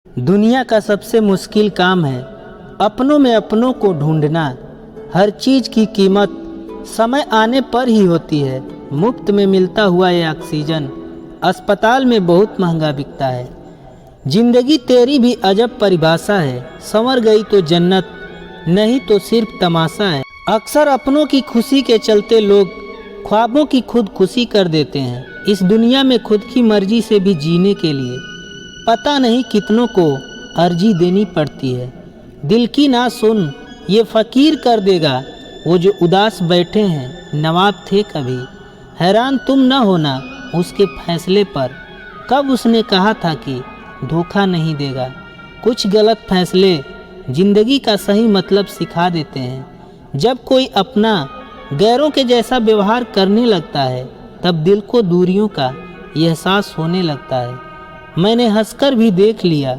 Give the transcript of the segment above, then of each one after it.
दुनिया का सबसे मुश्किल काम है अपनों में अपनों को ढूंढना। हर चीज़ की कीमत समय आने पर ही होती है। मुफ्त में मिलता हुआ ये ऑक्सीजन अस्पताल में बहुत महंगा बिकता है। जिंदगी तेरी भी अजब परिभाषा है, संवर गई तो जन्नत, नहीं तो सिर्फ तमाशा है। अक्सर अपनों की खुशी के चलते लोग ख्वाबों की खुद खुशी कर देते हैं। इस दुनिया में खुद की मर्जी से भी जीने के लिए पता नहीं कितनों को अर्जी देनी पड़ती है। दिल की ना सुन ये फ़कीर कर देगा, वो जो उदास बैठे हैं नवाब थे कभी। हैरान तुम न होना उसके फैसले पर, कब उसने कहा था कि धोखा नहीं देगा। कुछ गलत फैसले ज़िंदगी का सही मतलब सिखा देते हैं। जब कोई अपना गैरों के जैसा व्यवहार करने लगता है तब दिल को दूरियों का एहसास होने लगता है। मैंने हंसकर भी देख लिया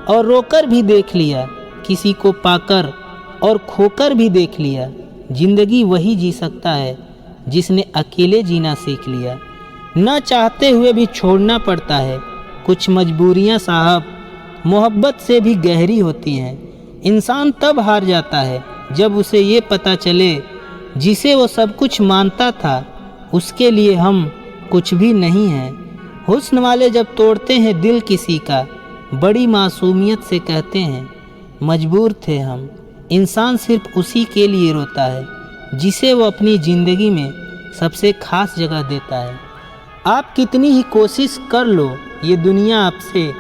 और रोकर भी देख लिया, किसी को पाकर और खोकर भी देख लिया। जिंदगी वही जी सकता है जिसने अकेले जीना सीख लिया। न चाहते हुए भी छोड़ना पड़ता है। कुछ मजबूरियां साहब मोहब्बत से भी गहरी होती हैं। इंसान तब हार जाता है जब उसे ये पता चले जिसे वो सब कुछ मानता था उसके लिए हम कुछ भी नहीं हैं। हुस्न वाले जब तोड़ते हैं दिल किसी का, बड़ी मासूमियत से कहते हैं मजबूर थे हम। इंसान सिर्फ उसी के लिए रोता है जिसे वो अपनी ज़िंदगी में सबसे खास जगह देता है। आप कितनी ही कोशिश कर लो ये दुनिया आपसे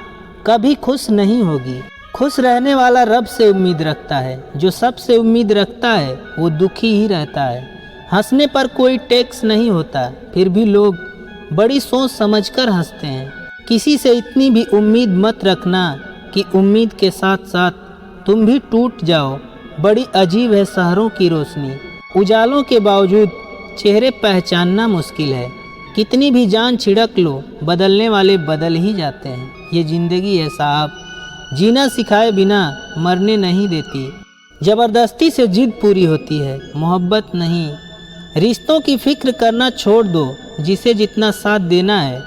कभी खुश नहीं होगी। खुश रहने वाला रब से उम्मीद रखता है, जो सबसे उम्मीद रखता है वो दुखी ही रहता है। हंसने पर कोई टैक्स नहीं होता, फिर भी लोग बड़ी सोच समझकर हंसते हैं। किसी से इतनी भी उम्मीद मत रखना कि उम्मीद के साथ साथ तुम भी टूट जाओ। बड़ी अजीब है शहरों की रोशनी, उजालों के बावजूद चेहरे पहचानना मुश्किल है। कितनी भी जान छिड़क लो बदलने वाले बदल ही जाते हैं। ये ज़िंदगी है साहब, जीना सिखाए बिना मरने नहीं देती। ज़बरदस्ती से जिद पूरी होती है, मोहब्बत नहीं। रिश्तों की फिक्र करना छोड़ दो, जिसे जितना साथ देना है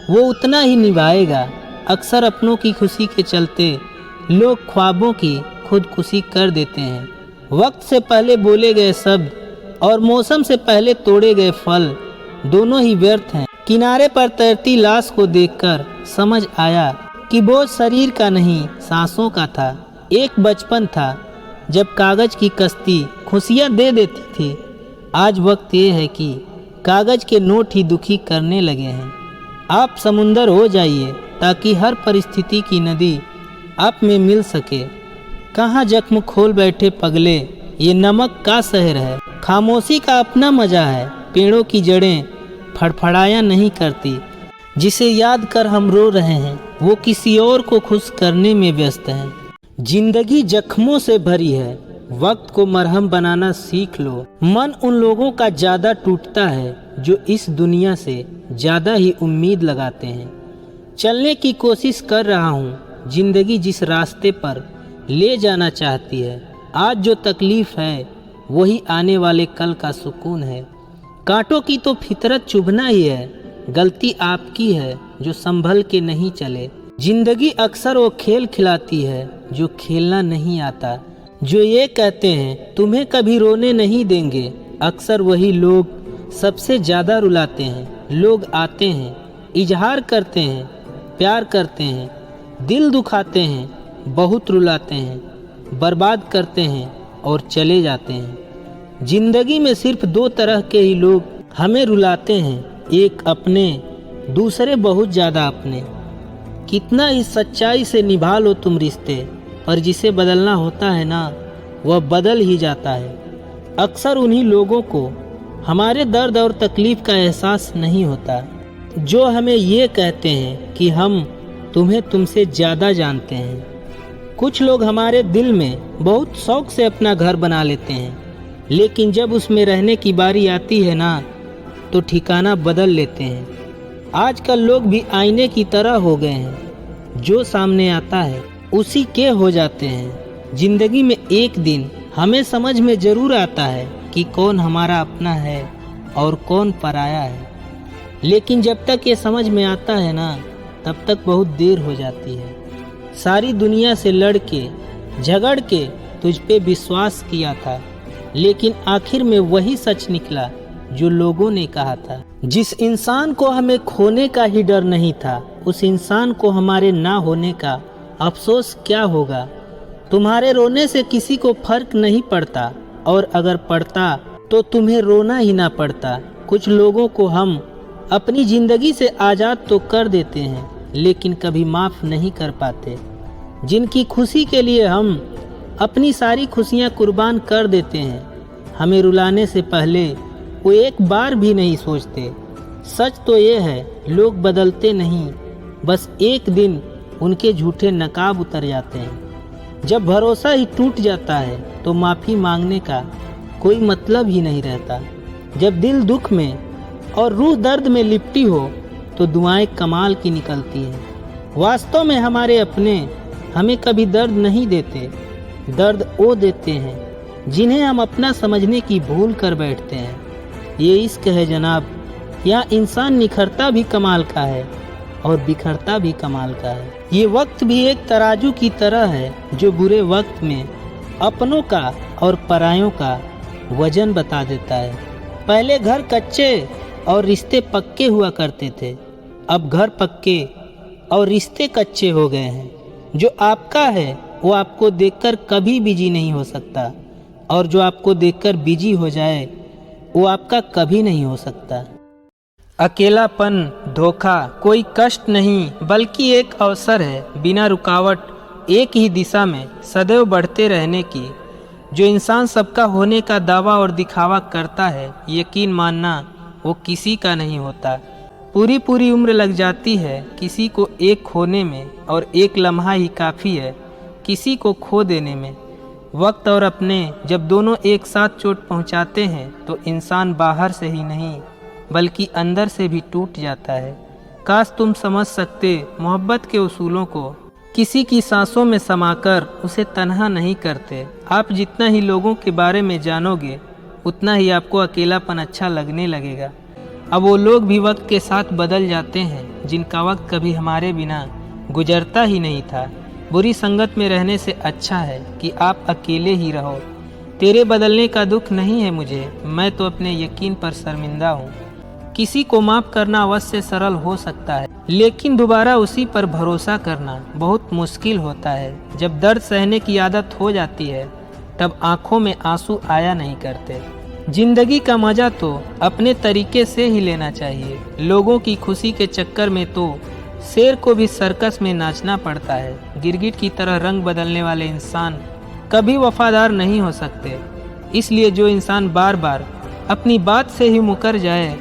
वो उतना ही निभाएगा। अक्सर अपनों की खुशी के चलते लोग ख्वाबों की खुदकुशी कर देते हैं। वक्त से पहले बोले गए शब्द और मौसम से पहले तोड़े गए फल दोनों ही व्यर्थ हैं। किनारे पर तैरती लाश को देखकर समझ आया कि बोझ शरीर का नहीं सांसों का था। एक बचपन था जब कागज़ की कश्ती खुशियाँ दे देती थी। आज वक्त ये है कि कागज़ के नोट ही दुखी करने लगे हैं। आप समुंदर हो जाइए ताकि हर परिस्थिति की नदी आप में मिल सके। कहाँ जख्म खोल बैठे पगले, ये नमक का शहर है। खामोशी का अपना मज़ा है, पेड़ों की जड़ें फड़फड़ाया नहीं करती। जिसे याद कर हम रो रहे हैं वो किसी और को खुश करने में व्यस्त है। जिंदगी जख्मों से भरी है, वक्त को मरहम बनाना सीख लो। मन उन लोगों का ज़्यादा टूटता है जो इस दुनिया से ज़्यादा ही उम्मीद लगाते हैं। चलने की कोशिश कर रहा हूँ, जिंदगी जिस रास्ते पर ले जाना चाहती है। आज जो तकलीफ़ है वही आने वाले कल का सुकून है। कांटों की तो फितरत चुभना ही है, गलती आपकी है जो संभल के नहीं चले। जिंदगी अक्सर वो खेल खिलाती है जो खेलना नहीं आता। जो ये कहते हैं तुम्हें कभी रोने नहीं देंगे, अक्सर वही लोग सबसे ज़्यादा रुलाते हैं। लोग आते हैं, इजहार करते हैं, प्यार करते हैं, दिल दुखाते हैं, बहुत रुलाते हैं, बर्बाद करते हैं और चले जाते हैं। ज़िंदगी में सिर्फ दो तरह के ही लोग हमें रुलाते हैं, एक अपने, दूसरे बहुत ज़्यादा अपने। कितना ही सच्चाई से निभा लो तुम रिश्ते, पर जिसे बदलना होता है ना वह बदल ही जाता है। अक्सर उन्हीं लोगों को हमारे दर्द और तकलीफ़ का एहसास नहीं होता जो हमें ये कहते हैं कि हम तुम्हें तुमसे ज़्यादा जानते हैं। कुछ लोग हमारे दिल में बहुत शौक़ से अपना घर बना लेते हैं, लेकिन जब उसमें रहने की बारी आती है ना तो ठिकाना बदल लेते हैं। आजकल लोग भी आईने की तरह हो गए हैं, जो सामने आता है उसी के हो जाते हैं। जिंदगी में एक दिन हमें समझ में ज़रूर आता है कि कौन हमारा अपना है और कौन पराया है, लेकिन जब तक ये समझ में आता है ना तब तक बहुत देर हो जाती है। सारी दुनिया से लड़ के झगड़ के तुझ पे विश्वास किया था, लेकिन आखिर में वही सच निकला जो लोगों ने कहा था। जिस इंसान को हमें खोने का ही डर नहीं था, उस इंसान को हमारे ना होने का अफसोस क्या होगा। तुम्हारे रोने से किसी को फर्क नहीं पड़ता, और अगर पड़ता तो तुम्हें रोना ही ना पड़ता। कुछ लोगों को हम अपनी ज़िंदगी से आज़ाद तो कर देते हैं, लेकिन कभी माफ़ नहीं कर पाते। जिनकी खुशी के लिए हम अपनी सारी खुशियाँ कुर्बान कर देते हैं, हमें रुलाने से पहले वो एक बार भी नहीं सोचते। सच तो ये है, लोग बदलते नहीं, बस एक दिन उनके झूठे नकाब उतर जाते हैं। जब भरोसा ही टूट जाता है तो माफ़ी मांगने का कोई मतलब ही नहीं रहता। जब दिल दुख में और रूह दर्द में लिपटी हो तो दुआएं कमाल की निकलती हैं। वास्तव में हमारे अपने हमें कभी दर्द नहीं देते, दर्द वो देते हैं जिन्हें हम अपना समझने की भूल कर बैठते हैं। ये इश्क है जनाब, यहाँ इंसान निखरता भी कमाल का है और बिखरता भी कमाल का है। ये वक्त भी एक तराजू की तरह है जो बुरे वक्त में अपनों का और परायों का वजन बता देता है। पहले घर कच्चे और रिश्ते पक्के हुआ करते थे, अब घर पक्के और रिश्ते कच्चे हो गए हैं। जो आपका है वो आपको देखकर कभी बिजी नहीं हो सकता, और जो आपको देखकर बिजी हो जाए वो आपका कभी नहीं हो सकता। अकेलापन, धोखा कोई कष्ट नहीं बल्कि एक अवसर है, बिना रुकावट एक ही दिशा में सदैव बढ़ते रहने की। जो इंसान सबका होने का दावा और दिखावा करता है, यकीन मानना वो किसी का नहीं होता। पूरी पूरी उम्र लग जाती है किसी को एक खोने में, और एक लम्हा ही काफ़ी है किसी को खो देने में। वक्त और अपने जब दोनों एक साथ चोट पहुंचाते हैं तो इंसान बाहर से ही नहीं बल्कि अंदर से भी टूट जाता है। काश तुम समझ सकते मोहब्बत के उसूलों को, किसी की सांसों में समाकर उसे तन्हा नहीं करते। आप जितना ही लोगों के बारे में जानोगे उतना ही आपको अकेलापन अच्छा लगने लगेगा। अब वो लोग भी वक्त के साथ बदल जाते हैं जिनका वक्त कभी हमारे बिना गुजरता ही नहीं था। बुरी संगत में रहने से अच्छा है कि आप अकेले ही रहो। तेरे बदलने का दुख नहीं है मुझे, मैं तो अपने यकीन पर शर्मिंदा हूँ। किसी को माफ़ करना अवश्य सरल हो सकता है, लेकिन दोबारा उसी पर भरोसा करना बहुत मुश्किल होता है। जब दर्द सहने की आदत हो जाती है तब आंखों में आंसू आया नहीं करते। जिंदगी का मज़ा तो अपने तरीके से ही लेना चाहिए। लोगों की खुशी के चक्कर में तो शेर को भी सर्कस में नाचना पड़ता है। गिरगिट की तरह रंग बदलने वाले इंसान कभी वफादार नहीं हो सकते। इसलिए जो इंसान बार बार अपनी बात से ही मुकर जाए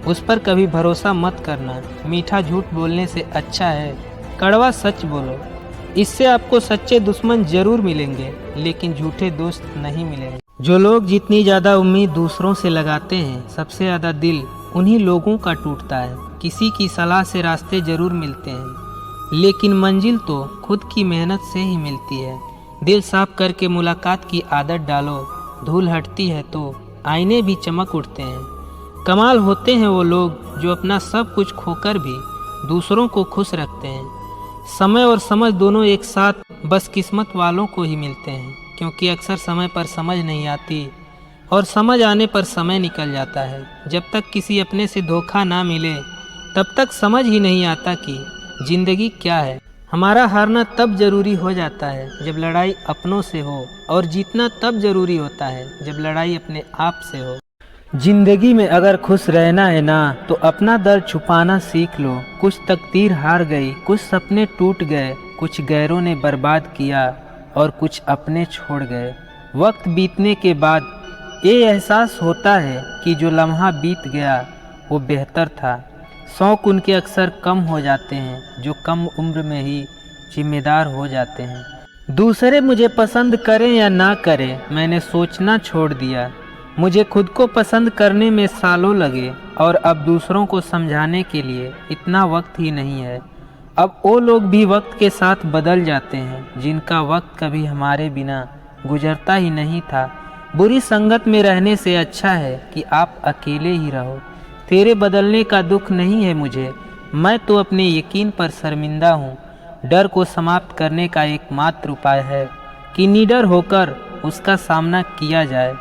उस पर कभी भरोसा मत करना। मीठा झूठ बोलने से अच्छा है कड़वा सच बोलो। इससे आपको सच्चे दुश्मन जरूर मिलेंगे, लेकिन झूठे दोस्त नहीं मिलेंगे। जो लोग जितनी ज़्यादा उम्मीद दूसरों से लगाते हैं, सबसे ज़्यादा दिल उन्हीं लोगों का टूटता है। किसी की सलाह से रास्ते जरूर मिलते हैं, लेकिन मंजिल तो खुद की मेहनत से ही मिलती है। दिल साफ करके मुलाकात की आदत डालो, धूल हटती है तो आईने भी चमक उठते हैं। कमाल होते हैं वो लोग जो अपना सब कुछ खोकर भी दूसरों को खुश रखते हैं। समय और समझ दोनों एक साथ बस किस्मत वालों को ही मिलते हैं, क्योंकि अक्सर समय पर समझ नहीं आती और समझ आने पर समय निकल जाता है। जब तक किसी अपने से धोखा ना मिले तब तक समझ ही नहीं आता कि ज़िंदगी क्या है। हमारा हारना तब ज़रूरी हो जाता है जब लड़ाई अपनों से हो, और जीतना तब ज़रूरी होता है जब लड़ाई अपने आप से हो। जिंदगी में अगर खुश रहना है ना तो अपना दर्द छुपाना सीख लो। कुछ तकदीर हार गई, कुछ सपने टूट गए, कुछ गैरों ने बर्बाद किया और कुछ अपने छोड़ गए। वक्त बीतने के बाद ये एहसास होता है कि जो लम्हा बीत गया वो बेहतर था। शौक़ उनके अक्सर कम हो जाते हैं जो कम उम्र में ही जिम्मेदार हो जाते हैं। दूसरे मुझे पसंद करें या ना करें, मैंने सोचना छोड़ दिया। मुझे खुद को पसंद करने में सालों लगे, और अब दूसरों को समझाने के लिए इतना वक्त ही नहीं है। अब वो लोग भी वक्त के साथ बदल जाते हैं जिनका वक्त कभी हमारे बिना गुजरता ही नहीं था। बुरी संगत में रहने से अच्छा है कि आप अकेले ही रहो। तेरे बदलने का दुख नहीं है मुझे, मैं तो अपने यकीन पर शर्मिंदा हूँ। डर को समाप्त करने का एकमात्र उपाय है कि निडर होकर उसका सामना किया जाए।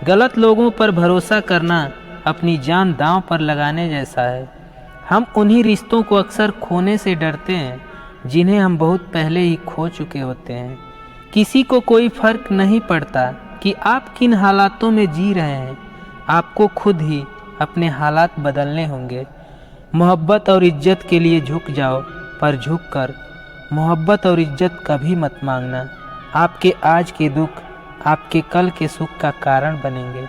गलत लोगों पर भरोसा करना अपनी जान दांव पर लगाने जैसा है। हम उन्हीं रिश्तों को अक्सर खोने से डरते हैं जिन्हें हम बहुत पहले ही खो चुके होते हैं। किसी को कोई फर्क नहीं पड़ता कि आप किन हालातों में जी रहे हैं, आपको खुद ही अपने हालात बदलने होंगे। मोहब्बत और इज्जत के लिए झुक जाओ, पर झुककर मोहब्बत और इज्जत कभी मत मांगना। आपके आज के दुख आपके कल के सुख का कारण बनेंगे।